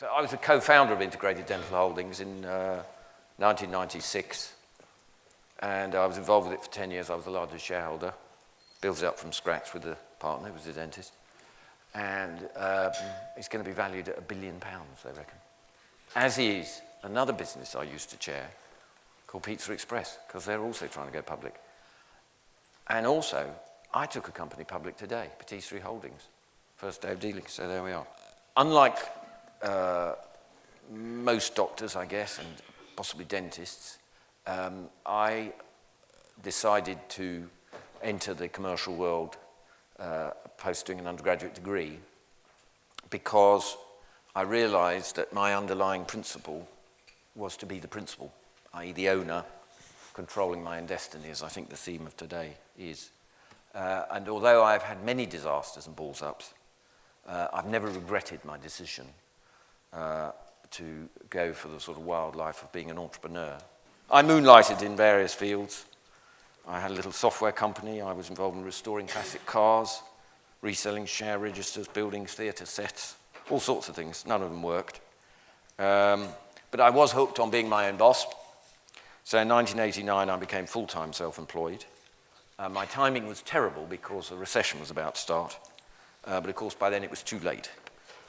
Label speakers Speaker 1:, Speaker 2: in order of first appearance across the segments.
Speaker 1: So I was a co-founder of Integrated Dental Holdings in 1996, and I was involved with it for 10 years. I was the largest shareholder, built it up from scratch with a partner who was a dentist, and it's going to be valued at £1 billion, they reckon. As is another business I used to chair called Pizza Express, because they're also trying to go public. And also, I took a company public today, Patisserie Holdings, first day of dealing, so there we are. Unlike most doctors, I guess, and possibly dentists, I decided to enter the commercial world post doing an undergraduate degree because I realized that my underlying principle was to be the principal, i.e. the owner, controlling my own destiny, as I think the theme of today is. And although I've had many disasters and balls ups, I've never regretted my decision to go for the sort of wild life of being an entrepreneur. I moonlighted in various fields. I had a little software company. I was involved in restoring classic cars, reselling share registers, building theatre sets, all sorts of things. None of them worked. But I was hooked on being my own boss. So in 1989, I became full-time self-employed. My timing was terrible because the recession was about to start. But of course, by then it was too late.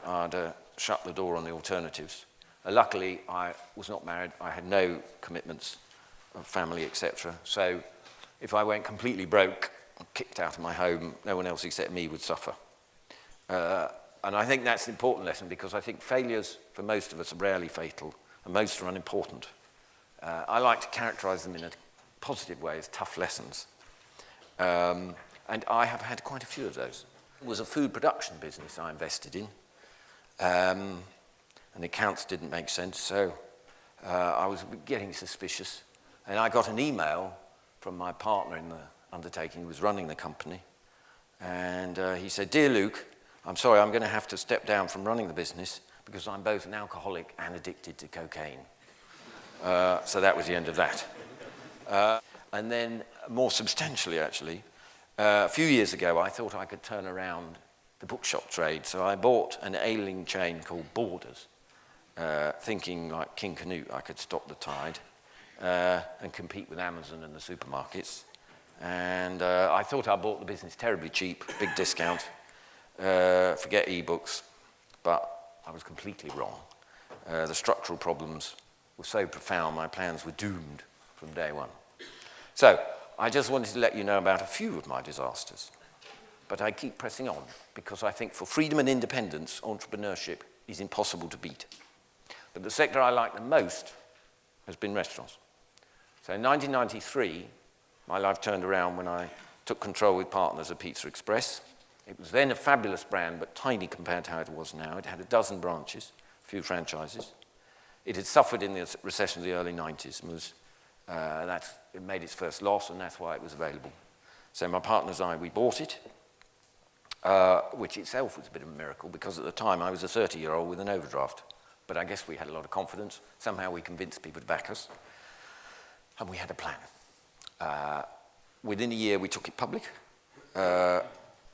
Speaker 1: I'd shut the door on the alternatives. Luckily, I was not married. I had no commitments of family, etc. So if I went completely broke, kicked out of my home, no one else except me would suffer. And I think that's an important lesson because I think failures for most of us are rarely fatal and most are unimportant. I like to characterize them in a positive way as tough lessons. And I have had quite a few of those. It was a food production business I invested in. And the accounts didn't make sense, so I was getting suspicious. And I got an email from my partner in the undertaking who was running the company. And he said, "Dear Luke, I'm sorry, I'm going to have to step down from running the business because I'm both an alcoholic and addicted to cocaine." So that was the end of that. And then, more substantially actually, a few years ago I thought I could turn around the bookshop trade. So I bought an ailing chain called Borders, thinking like King Canute I could stop the tide and compete with Amazon and the supermarkets. And I thought I bought the business terribly cheap, big discount, forget e-books, but I was completely wrong. The structural problems were so profound, my plans were doomed from day one. So I just wanted to let you know about a few of my disasters. But I keep pressing on because I think for freedom and independence, entrepreneurship is impossible to beat. But the sector I like the most has been restaurants. So in 1993, my life turned around when I took control with partners of Pizza Express. It was then a fabulous brand, but tiny compared to how it was now. It had a dozen branches, a few franchises. It had suffered in the recession of the early 90s and it made its first loss, and that's why it was available. So my partners and I, we bought it, which itself was a bit of a miracle because at the time I was a 30-year-old with an overdraft. But I guess we had a lot of confidence. Somehow we convinced people to back us, and we had a plan. Within a year, we took it public. The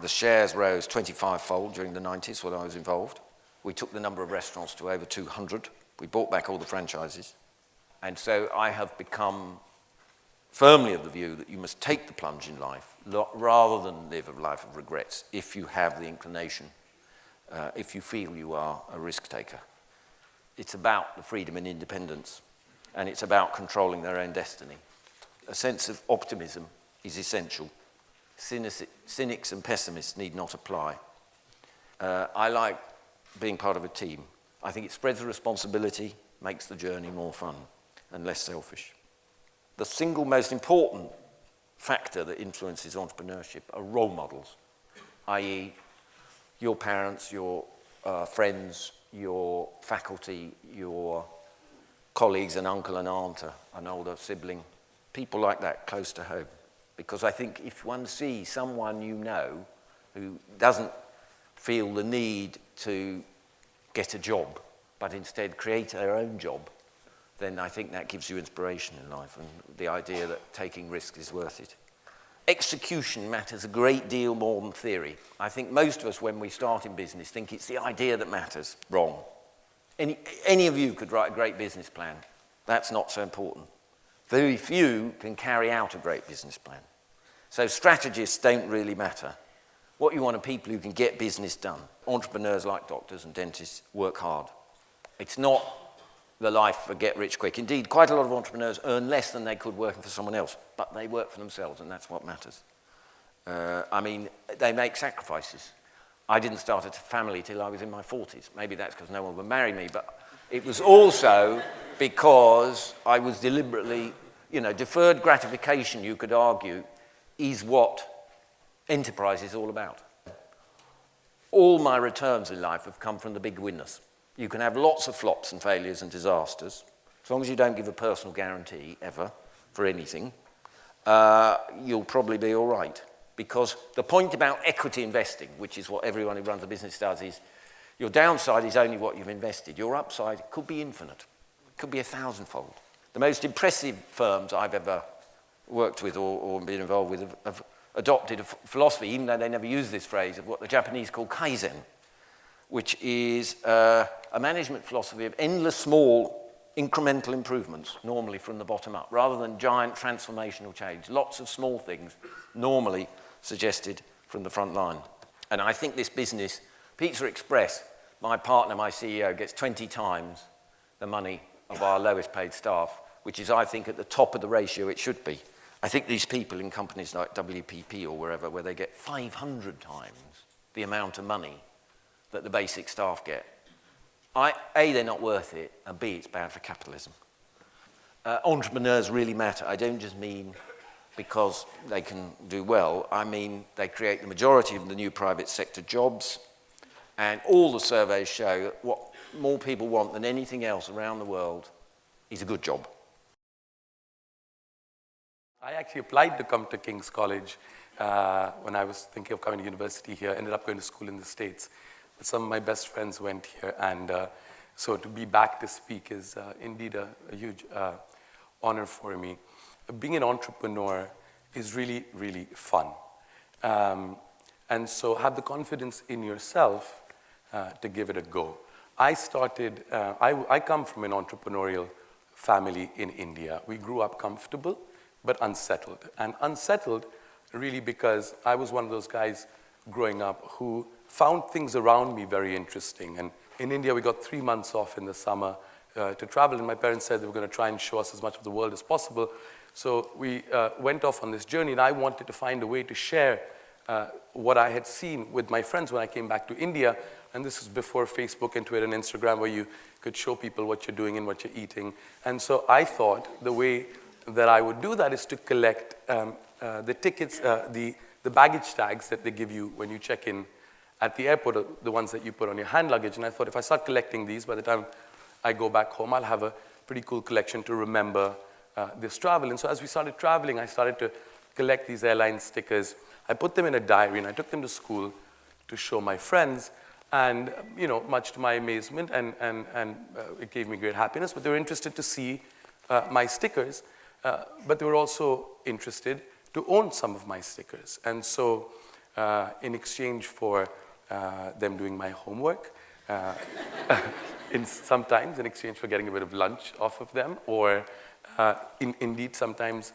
Speaker 1: shares rose 25-fold during the 90s when I was involved. We took the number of restaurants to over 200. We bought back all the franchises. And so I have become firmly of the view that you must take the plunge in life rather than live a life of regrets if you have the inclination, if you feel you are a risk taker. It's about the freedom and independence, and it's about controlling their own destiny. A sense of optimism is essential. Cynics and pessimists need not apply. I like being part of a team. I think it spreads the responsibility, makes the journey more fun and less selfish. The single most important factor that influences entrepreneurship are role models, i.e. your parents, your friends, your faculty, your colleagues, an uncle and aunt, an older sibling, people like that close to home. Because I think if one sees someone you know who doesn't feel the need to get a job, but instead create their own job, then I think that gives you inspiration in life and the idea that taking risks is worth it. Execution matters a great deal more than theory. I think most of us, when we start in business, think it's the idea that matters. Wrong. Any of you could write a great business plan. That's not so important. Very few can carry out a great business plan. So strategists don't really matter. What you want are people who can get business done. Entrepreneurs, like doctors and dentists, work hard. It's not the life for get rich quick. Indeed, quite a lot of entrepreneurs earn less than they could working for someone else, but they work for themselves, and that's what matters. I mean, they make sacrifices. I didn't start a family till I was in my 40s. Maybe that's because no one would marry me, but it was also because I was deliberately, deferred gratification, you could argue, is what enterprise is all about. All my returns in life have come from the big winners. You can have lots of flops and failures and disasters, as long as you don't give a personal guarantee, ever, for anything, you'll probably be all right. Because the point about equity investing, which is what everyone who runs a business does, is your downside is only what you've invested. Your upside could be infinite. It could be 1,000-fold. The most impressive firms I've ever worked with or been involved with have adopted a philosophy, even though they never use this phrase, of what the Japanese call kaizen, which is a management philosophy of endless small incremental improvements, normally from the bottom up, rather than giant transformational change. Lots of small things, normally suggested from the front line. And I think this business, Pizza Express, my partner, my CEO, gets 20 times the money of our lowest paid staff, which is, I think, at the top of the ratio it should be. I think these people in companies like WPP or wherever, where they get 500 times the amount of money that the basic staff get, A, they're not worth it, and B, it's bad for capitalism. Entrepreneurs really matter. I don't just mean because they can do well. I mean they create the majority of the new private sector jobs, and all the surveys show that what more people want than anything else around the world is a good job.
Speaker 2: I actually applied to come to King's College when I was thinking of coming to university here. Ended up going to school in the States. But some of my best friends went here, and so to be back to speak is indeed a huge honor for me. Being an entrepreneur is really, really fun. And so have the confidence in yourself to give it a go. I come from an entrepreneurial family in India. We grew up comfortable, but unsettled. And unsettled really because I was one of those guys growing up who found things around me very interesting. And in India, we got 3 months off in the summer to travel, and my parents said they were going to try and show us as much of the world as possible. So we went off on this journey, and I wanted to find a way to share what I had seen with my friends when I came back to India. And this was before Facebook and Twitter and Instagram, where you could show people what you're doing and what you're eating. And so I thought the way that I would do that is to collect the tickets, the baggage tags that they give you when you check in at the airport, the ones that you put on your hand luggage. And I thought if I start collecting these, by the time I go back home, I'll have a pretty cool collection to remember this travel. And so as we started traveling, I started to collect these airline stickers. I put them in a diary, and I took them to school to show my friends. And, much to my amazement, and it gave me great happiness, but they were interested to see my stickers, but they were also interested to own some of my stickers. And so in exchange for them doing my homework, sometimes in exchange for getting a bit of lunch off of them, or indeed sometimes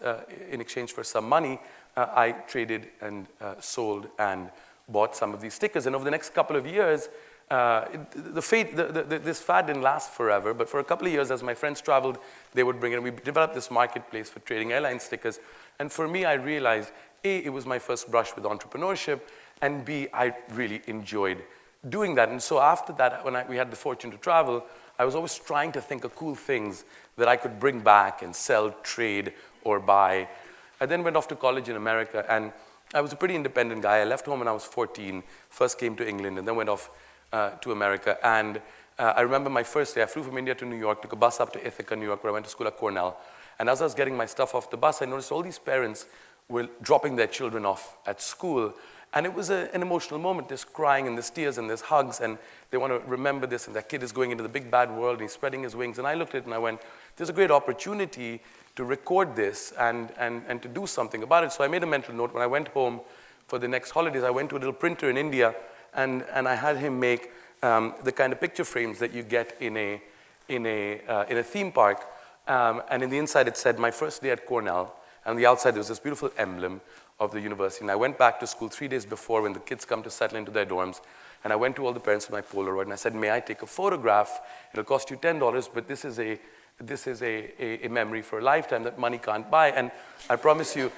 Speaker 2: in exchange for some money, I traded and sold and bought some of these stickers. And over the next couple of years, this fad didn't last forever, but for a couple of years, as my friends traveled, they would bring it. We developed this marketplace for trading airline stickers. And for me, I realized, A, it was my first brush with entrepreneurship, and B, I really enjoyed doing that. And so after that, when we had the fortune to travel, I was always trying to think of cool things that I could bring back and sell, trade, or buy. I then went off to college in America, and I was a pretty independent guy. I left home when I was 14, first came to England, and then went off to America. And I remember my first day, I flew from India to New York, took a bus up to Ithaca, New York, where I went to school at Cornell. And as I was getting my stuff off the bus, I noticed all these parents were dropping their children off at school. And it was an emotional moment. There's crying, and there's tears, and there's hugs, and they want to remember this, and that kid is going into the big bad world, and he's spreading his wings. And I looked at it, and I went, there's a great opportunity to record this and to do something about it. So I made a mental note. When I went home for the next holidays, I went to a little printer in India, and I had him make the kind of picture frames that you get in a theme park. And in the inside it said, my first day at Cornell. And on the outside there was this beautiful emblem of the university. And I went back to school 3 days before when the kids come to settle into their dorms. And I went to all the parents with my Polaroid and I said, may I take a photograph? It'll cost you $10, but this is a memory for a lifetime that money can't buy. And I promise you,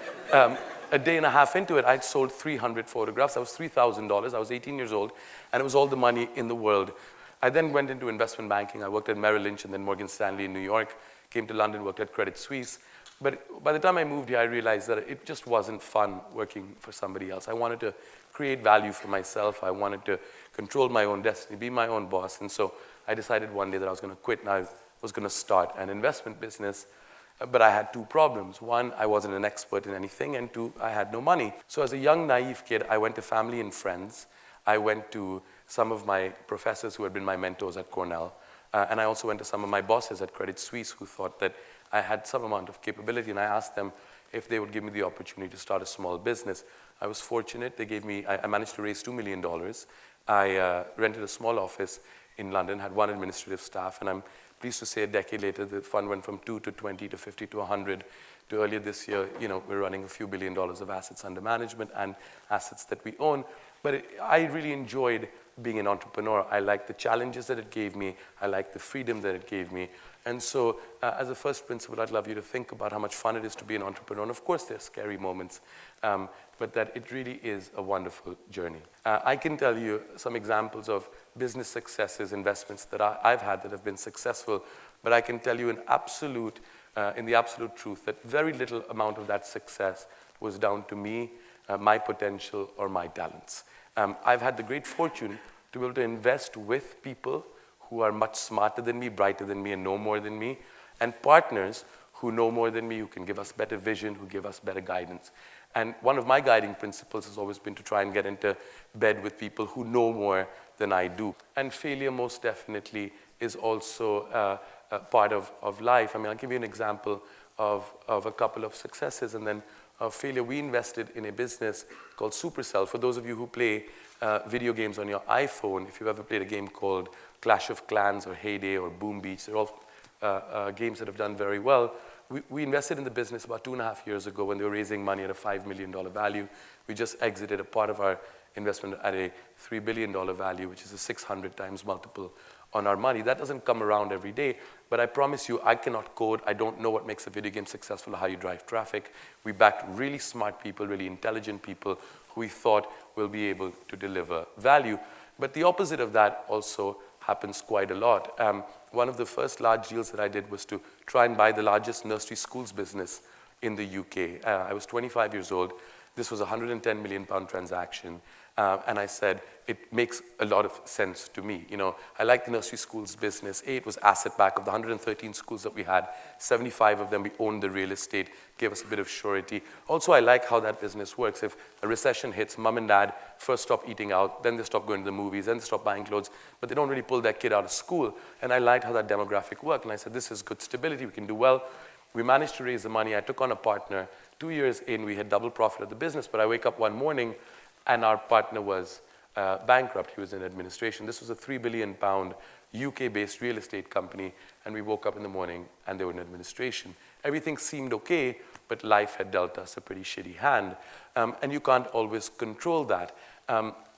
Speaker 2: a day and a half into it, I'd sold 300 photographs. That was $3,000. I was 18 years old, and it was all the money in the world. I then went into investment banking. I worked at Merrill Lynch and then Morgan Stanley in New York, came to London, worked at Credit Suisse. But by the time I moved here, I realized that it just wasn't fun working for somebody else. I wanted to create value for myself. I wanted to control my own destiny, be my own boss. And so I decided one day that I was going to quit and I was going to start an investment business. But I had two problems. One, I wasn't an expert in anything, and two, I had no money. So as a young, naive kid, I went to family and friends. I went to some of my professors who had been my mentors at Cornell. And I also went to some of my bosses at Credit Suisse who thought that I had some amount of capability, and I asked them if they would give me the opportunity to start a small business. I was fortunate. They gave me, I managed to raise $2 million. I rented a small office in London, had one administrative staff, and I'm pleased to say a decade later, the fund went from 2 to 20 to 50 to 100 to earlier this year, we're running a few $1 billion of assets under management and assets that we own. But I really enjoyed being an entrepreneur. I liked the challenges that it gave me. I liked the freedom that it gave me. And so as a first principle, I'd love you to think about how much fun it is to be an entrepreneur. And of course, there are scary moments, but that it really is a wonderful journey. I can tell you some examples of business successes, investments that I've had that have been successful, but I can tell you in the absolute truth that very little amount of that success was down to me, my potential, or my talents. I've had the great fortune to be able to invest with people who are much smarter than me, brighter than me, and know more than me, and partners who know more than me, who can give us better vision, who give us better guidance. And one of my guiding principles has always been to try and get into bed with people who know more than I do. And failure most definitely is also a part of life. I mean, I'll give you an example of a couple of successes and then of failure. We invested in a business called Supercell. For those of you who play video games on your iPhone, if you've ever played a game called Clash of Clans or Heyday or Boom Beach, they're all games that have done very well. We invested in the business about 2.5 years ago when they were raising money at a $5 million value. We just exited a part of our investment at a $3 billion value, which is a 600 times multiple on our money. That doesn't come around every day, but I promise you, I cannot code. I don't know what makes a video game successful or how you drive traffic. We backed really smart people, really intelligent people who we thought will be able to deliver value. But the opposite of that also happens quite a lot. One of the first large deals that I did was to try and buy the largest nursery schools business in the UK. I was 25 years old. This was a £110 million transaction. And I said, it makes a lot of sense to me. I like the nursery schools business. It was asset-backed. Of the 113 schools that we had, 75 of them, we owned the real estate, gave us a bit of surety. Also, I like how that business works. If a recession hits, mom and dad first stop eating out, then they stop going to the movies, then they stop buying clothes, but they don't really pull their kid out of school. And I liked how that demographic worked. And I said, this is good stability. We can do well. We managed to raise the money. I took on a partner. 2 years in, we had double profit of the business, but I wake up one morning and our partner was bankrupt. He was in administration. This was a £3 billion UK-based real estate company, and we woke up in the morning and they were in administration. Everything seemed okay, but life had dealt us a pretty shitty hand, and you can't always control that.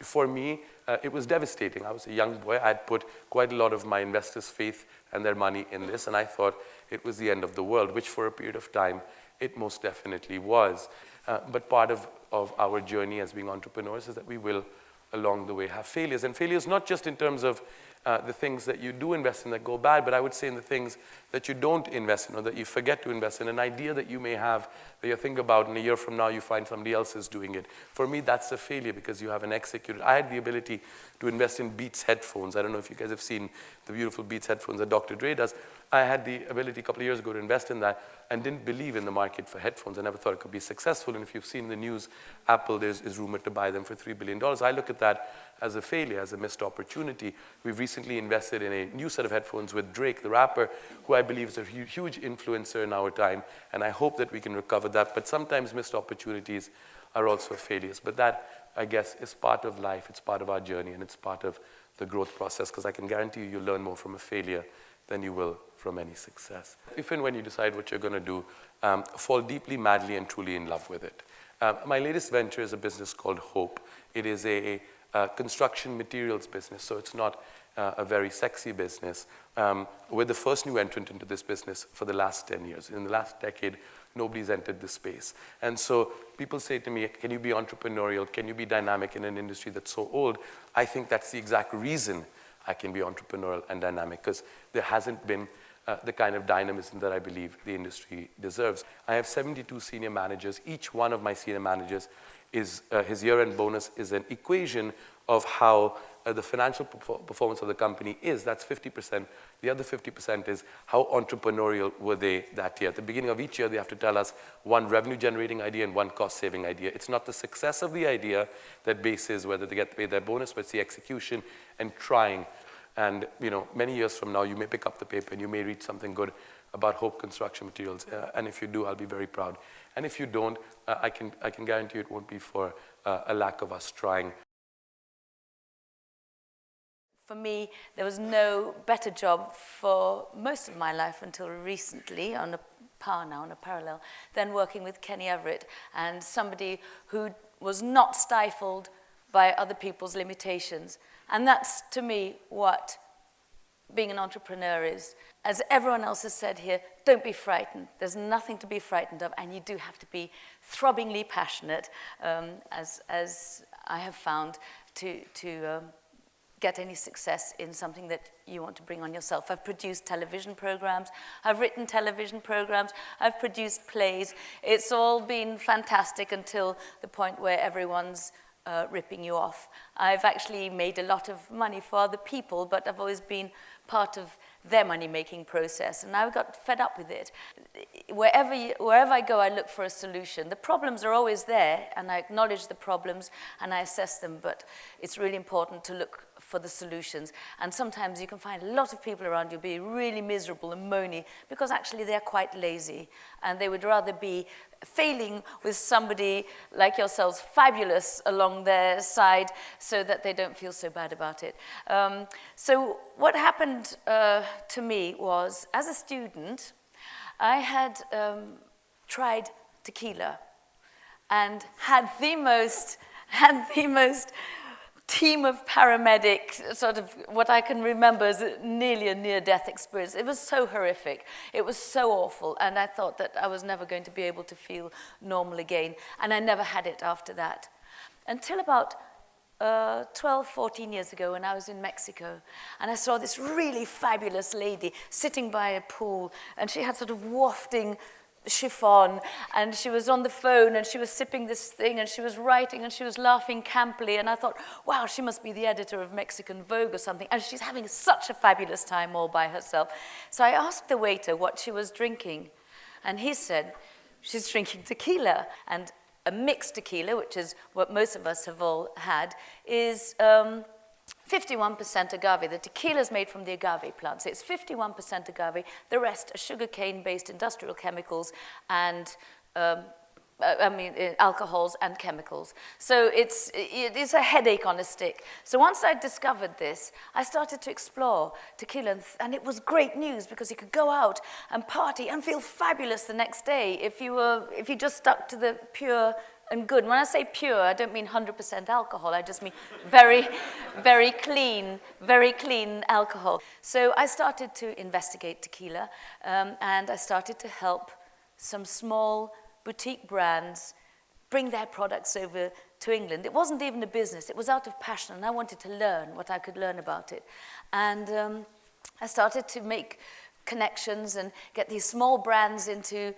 Speaker 2: For me, it was devastating. I was a young boy. I had put quite a lot of my investors' faith and their money in this, and I thought it was the end of the world, which for a period of time, it most definitely was. But part of our journey as being entrepreneurs is that we will, along the way, have failures. And failures not just in terms of the things that you do invest in that go bad, but I would say in the things that you don't invest in or that you forget to invest in. An idea that you may have that you think about, and a year from now you find somebody else is doing it. For me, that's a failure because you haven't executed. I had the ability to invest in Beats headphones. I don't know if you guys have seen the beautiful Beats headphones that Dr. Dre does. I had the ability a couple of years ago to invest in that and didn't believe in the market for headphones. I never thought it could be successful. And if you've seen the news, Apple is rumored to buy them for $3 billion. I look at that as a failure, as a missed opportunity. We've recently invested in a new set of headphones with Drake, the rapper, who I believe is a huge influencer in our time. And I hope that we can recover that. But sometimes missed opportunities are also failures. But that, I guess, is part of life. It's part of our journey, and it's part of the growth process, because I can guarantee you, you'll learn more from a failure than you will from any success. If and when you decide what you're going to do, fall deeply, madly, and truly in love with it. My latest venture is a business called Hope. It is a construction materials business, so it's not a very sexy business. We're the first new entrant into this business for the last 10 years. In the last decade, nobody's entered this space. And so people say to me, can you be entrepreneurial? Can you be dynamic in an industry that's so old? I think that's the exact reason I can be entrepreneurial and dynamic, because there hasn't been the kind of dynamism that I believe the industry deserves. I have 72 senior managers. Each one of my senior managers is, his year-end bonus is an equation of how the financial performance of the company is. That's 50%. The other 50% is how entrepreneurial were they that year. At the beginning of each year, they have to tell us one revenue-generating idea and one cost-saving idea. It's not the success of the idea that bases whether they get paid their bonus, but it's the execution and trying. And many years from now, you may pick up the paper and you may read something good about Hope Construction Materials. And if you do, I'll be very proud. And if you don't, I can guarantee you it won't be for a lack of us trying.
Speaker 3: For me, there was no better job for most of my life until recently, on a parallel, than working with Kenny Everett, and somebody who was not stifled by other people's limitations. And that's, to me, what being an entrepreneur is. As everyone else has said here, don't be frightened. There's nothing to be frightened of, and you do have to be throbbingly passionate, as I have found, to get any success in something that you want to bring on yourself. I've produced television programs, I've written television programs, I've produced plays. It's all been fantastic until the point where everyone's ripping you off. I've actually made a lot of money for other people, but I've always been part of their money-making process, and I got fed up with it. Wherever I go, I look for a solution. The problems are always there, and I acknowledge the problems, and I assess them, but it's really important to look for the solutions. And sometimes you can find a lot of people around you be really miserable and moany, because actually they're quite lazy, and they would rather be failing with somebody like yourselves, fabulous along their side, so that they don't feel so bad about it. So what happened to me was, as a student, I had tried tequila and had the most team of paramedics, sort of what I can remember as nearly a near-death experience. It was so horrific. It was so awful, and I thought that I was never going to be able to feel normal again, and I never had it after that. Until about 12, 14 years ago, when I was in Mexico, and I saw this really fabulous lady sitting by a pool, and she had sort of wafting chiffon, and she was on the phone, and she was sipping this thing, and she was writing, and she was laughing campily, and I thought, wow, she must be the editor of Mexican Vogue or something, and she's having such a fabulous time all by herself. So I asked the waiter what she was drinking, and he said, she's drinking tequila. And a mixed tequila, which is what most of us have all had, is 51% agave. The tequila is made from the agave plant, so it's 51% agave. The rest are sugarcane-based industrial chemicals and alcohols and chemicals. So it is a headache on a stick. So once I discovered this, I started to explore tequila, and it was great news, because you could go out and party and feel fabulous the next day if you just stuck to the pure and good. When I say pure, I don't mean 100% alcohol. I just mean very, very clean alcohol. So I started to investigate tequila, and I started to help some small boutique brands bring their products over to England. It wasn't even a business. It was out of passion, and I wanted to learn what I could learn about it. And I started to make connections and get these small brands into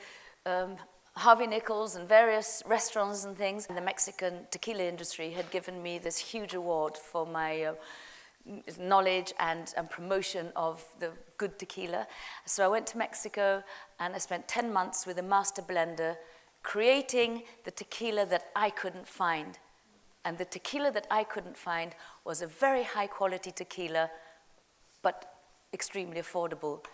Speaker 3: Harvey Nichols and various restaurants and things. The Mexican tequila industry had given me this huge award for my knowledge and promotion of the good tequila. So I went to Mexico, and I spent 10 months with a master blender creating the tequila that I couldn't find. And the tequila that I couldn't find was a very high quality tequila, but extremely affordable.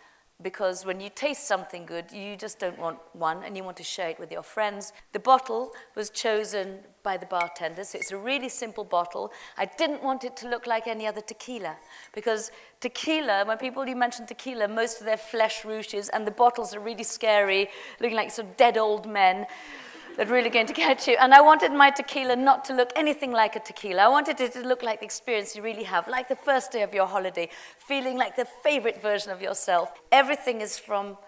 Speaker 3: because when you taste something good, you just don't want one and you want to share it with your friends. The bottle was chosen by the bartender, so it's a really simple bottle. I didn't want it to look like any other tequila, because tequila, when you mention tequila, most of their flesh ruches and the bottles are really scary, looking like sort of dead old men that are really going to get you. And I wanted my tequila not to look anything like a tequila. I wanted it to look like the experience you really have, like the first day of your holiday, feeling like the favorite version of yourself. Everything is from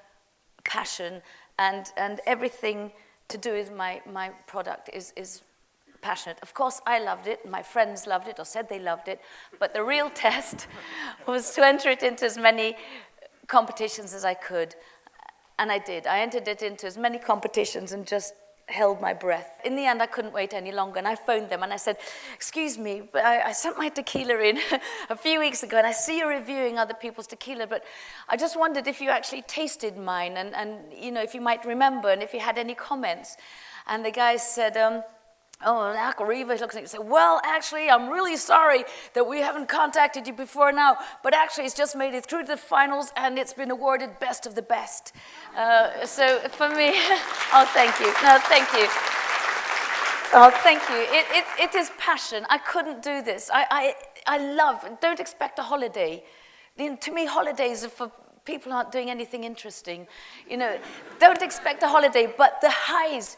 Speaker 3: passion, and everything to do with my product is passionate. Of course, I loved it, my friends loved it, or said they loved it, but the real test was to enter it into as many competitions as I could, and I did. I entered it into as many competitions and just held my breath. In the end, I couldn't wait any longer, and I phoned them and I said, excuse me, but I sent my tequila in a few weeks ago, and I see you're reviewing other people's tequila, but I just wondered if you actually tasted mine, and you know, if you might remember, and if you had any comments. And the guy said, oh, AquaRiva looks at you and said, well, actually, I'm really sorry that we haven't contacted you before now, but actually it's just made it through to the finals and it's been awarded best of the best. So for me, oh, thank you. No, thank you. Oh, thank you. It is passion. I couldn't do this. I love, don't expect a holiday. You know, to me, holidays are for people who aren't doing anything interesting. You know, don't expect a holiday, but the highs,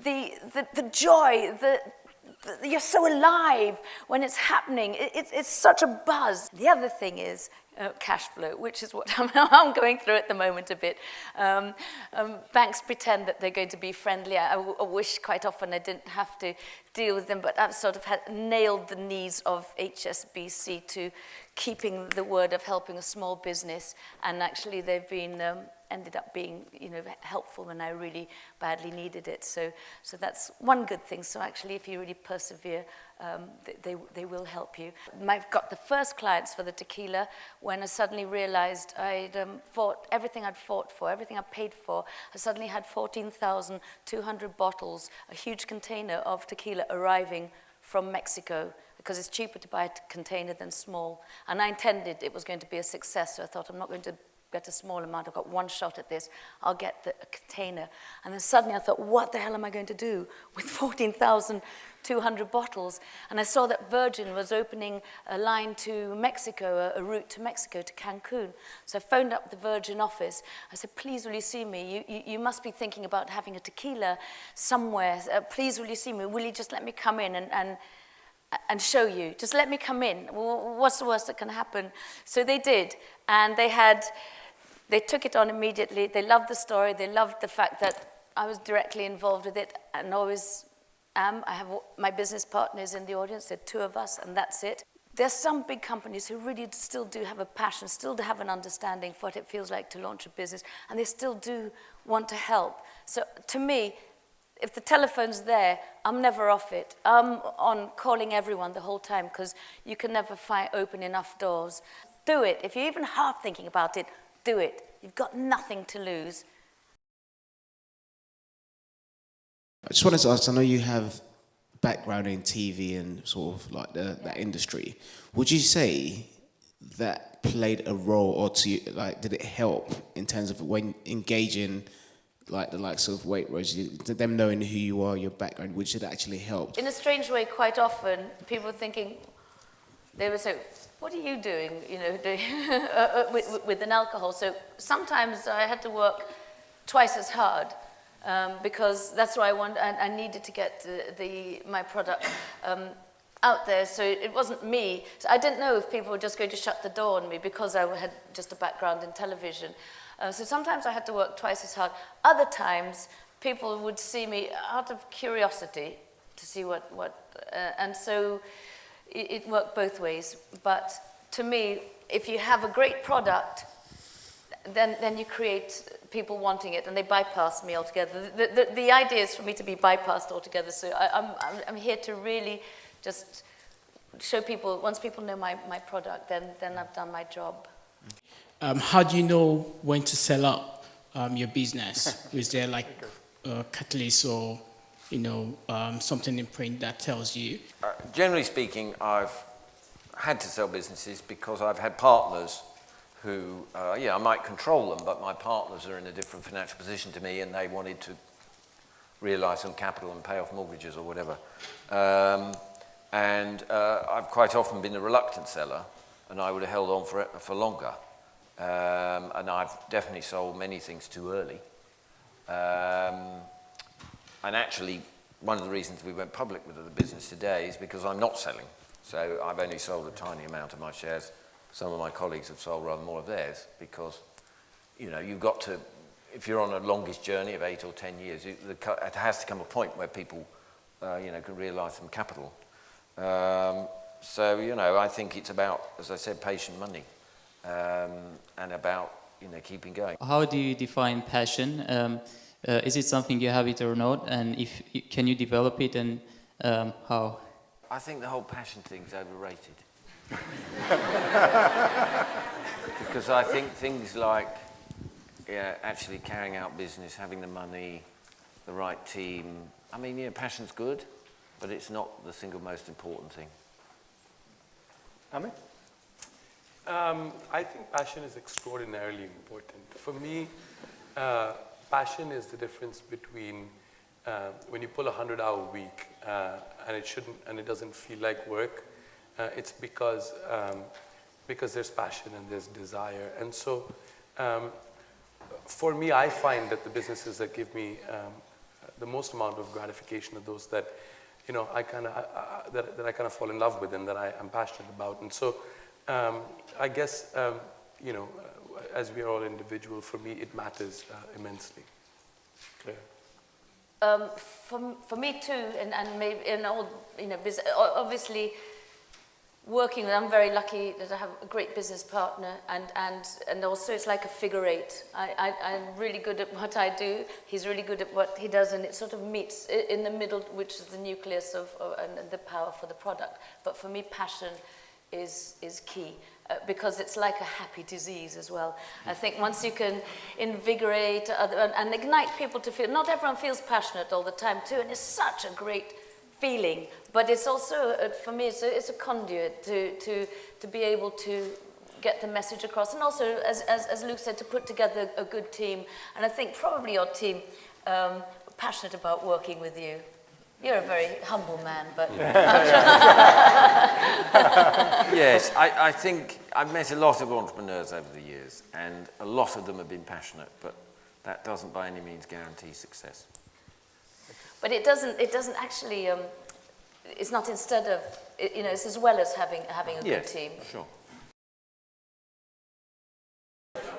Speaker 3: the joy, you're so alive when it's happening. It's such a buzz. The other thing is cash flow, which is what I'm going through at the moment a bit. Banks pretend that they're going to be friendly. I wish quite often I didn't have to deal with them, but I've sort of nailed the needs of HSBC to keeping the word of helping a small business, and actually they've been ended up being, you know, helpful when I really badly needed it. So that's one good thing. So actually, if you really persevere, they will help you. I've got the first clients for the tequila when I suddenly realized I'd fought everything I'd fought for, everything I paid for. I suddenly had 14,200 bottles, a huge container of tequila arriving from Mexico, because it's cheaper to buy a container than small. And I intended it was going to be a success, so I thought I'm not going to get a small amount. I've got one shot at this. I'll get a container. And then suddenly I thought, what the hell am I going to do with 14,200 bottles? And I saw that Virgin was opening a line to Mexico, a route to Mexico, to Cancun. So I phoned up the Virgin office. I said, please, will you see me? You must be thinking about having a tequila somewhere. Please, will you see me? Will you just let me come in and show you? Just let me come in. What's the worst that can happen? So they did. And they took it on immediately. They loved the story. They loved the fact that I was directly involved with it, and always am. I have my business partners in the audience. There are two of us, and that's it. There's some big companies who really still do have a passion, still do have an understanding for what it feels like to launch a business, and they still do want to help. So to me, if the telephone's there, I'm never off it. I'm on calling everyone the whole time, because you can never open enough doors. Do it. If you're even half thinking about it, do it. You've got nothing to lose.
Speaker 4: I just wanted to ask, I know you have background in TV and sort of like that industry. Would you say that played a role, or did it help in terms of when engaging like the likes of Waitrose, them knowing who you are, your background, which it actually helped?
Speaker 3: In a strange way, quite often, people are thinking, they would say, what are you doing, you know, with an alcohol? So sometimes I had to work twice as hard, because that's what I needed to get my product out there. So it wasn't me. So I didn't know if people were just going to shut the door on me because I had just a background in television. So sometimes I had to work twice as hard. Other times, people would see me out of curiosity to see and so it worked both ways. But to me, if you have a great product, then you create people wanting it, and they bypass me altogether. The idea is for me to be bypassed altogether. So I'm here to really just show people, once people know my product, then I've done my job.
Speaker 5: How do you know when to sell up your business? Is there like a catalyst or something in print that tells you?
Speaker 1: Generally speaking, I've had to sell businesses because I've had partners who, I might control them, but my partners are in a different financial position to me and they wanted to realise some capital and pay off mortgages or whatever. I've quite often been a reluctant seller, and I would have held on for longer. And I've definitely sold many things too early. And actually, one of the reasons we went public with the business today is because I'm not selling. So I've only sold a tiny amount of my shares. Some of my colleagues have sold rather more of theirs because, you've got to, if you're on a longest journey of 8 or 10 years, it has to come a point where people, can realise some capital. I think it's about, as I said, patient money, and about, keeping going.
Speaker 6: How do you define passion? Is it something you have it or not? And can you develop it, and how?
Speaker 1: I think the whole passion thing's overrated. Because I think things like actually carrying out business, having the money, the right team, passion's good, but it's not the single most important thing.
Speaker 2: Amit? I think passion is extraordinarily important. For me, passion is the difference between when you pull a 100-hour week and it doesn't feel like work. It's because there's passion and there's desire. And so, for me, I find that the businesses that give me the most amount of gratification are those that, I kind of fall in love with and that I am passionate about. And so, I guess, as we are all individual, for me, it matters immensely. Cleo?
Speaker 3: For me too, and maybe in all, obviously, I'm very lucky that I have a great business partner, and also it's like a figure eight. I'm really good at what I do, he's really good at what he does, and it sort of meets in the middle, which is the nucleus of and the power for the product. But for me, passion is key, because it's like a happy disease as well. I think once you can invigorate and ignite people to feel, not everyone feels passionate all the time too, and it's such a great feeling, but it's also, for me, it's a conduit to be able to get the message across, and also, as Luke said, to put together a good team. And I think probably your team passionate about working with you. You're a very humble man, but...
Speaker 1: Yes, I think I've met a lot of entrepreneurs over the years, and a lot of them have been passionate, but that doesn't by any means guarantee success.
Speaker 3: But it doesn't actually, it's not instead of, it's as well as having a good team.
Speaker 1: Sure.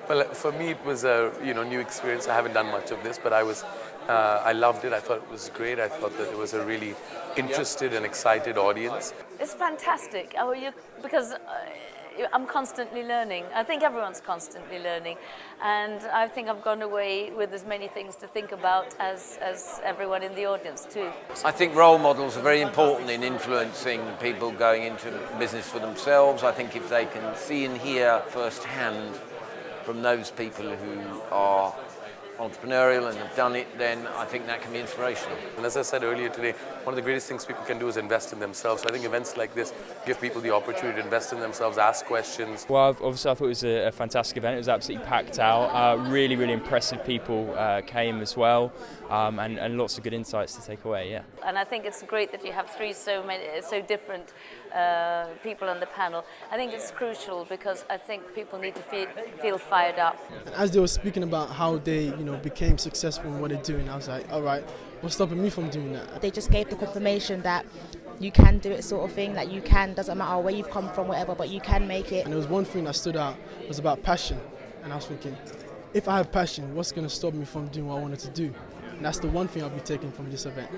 Speaker 2: Well, for me, it was a new experience. I haven't done much of this, but I loved it. I thought it was great. I thought that it was a really interested and excited audience.
Speaker 3: It's fantastic. Because I'm constantly learning. I think everyone's constantly learning, and I think I've gone away with as many things to think about as everyone in the audience too.
Speaker 1: I think role models are very important in influencing people going into business for themselves. I think if they can see and hear firsthand from those people who are entrepreneurial and have done it, then I think that can be inspirational.
Speaker 2: And as I said earlier today, one of the greatest things people can do is invest in themselves. So I think events like this give people the opportunity to invest in themselves, ask questions.
Speaker 7: Well, obviously I thought it was a fantastic event. It was absolutely packed out. Really, really impressive people came as well, and lots of good insights to take away, yeah.
Speaker 3: And I think it's great that you have so different people on the panel. I think it's crucial because I think people need to feel fired up.
Speaker 8: And as they were speaking about how they, became successful in what they're doing, I was like, all right, what's stopping me from doing that?
Speaker 9: They just gave the confirmation that you can do it, sort of thing, that you can, doesn't matter where you've come from, whatever, but you can make it.
Speaker 8: And there was one thing that stood out, it was about passion. And I was thinking, if I have passion, what's going to stop me from doing what I wanted to do? And that's the one thing I'll be taking from this event.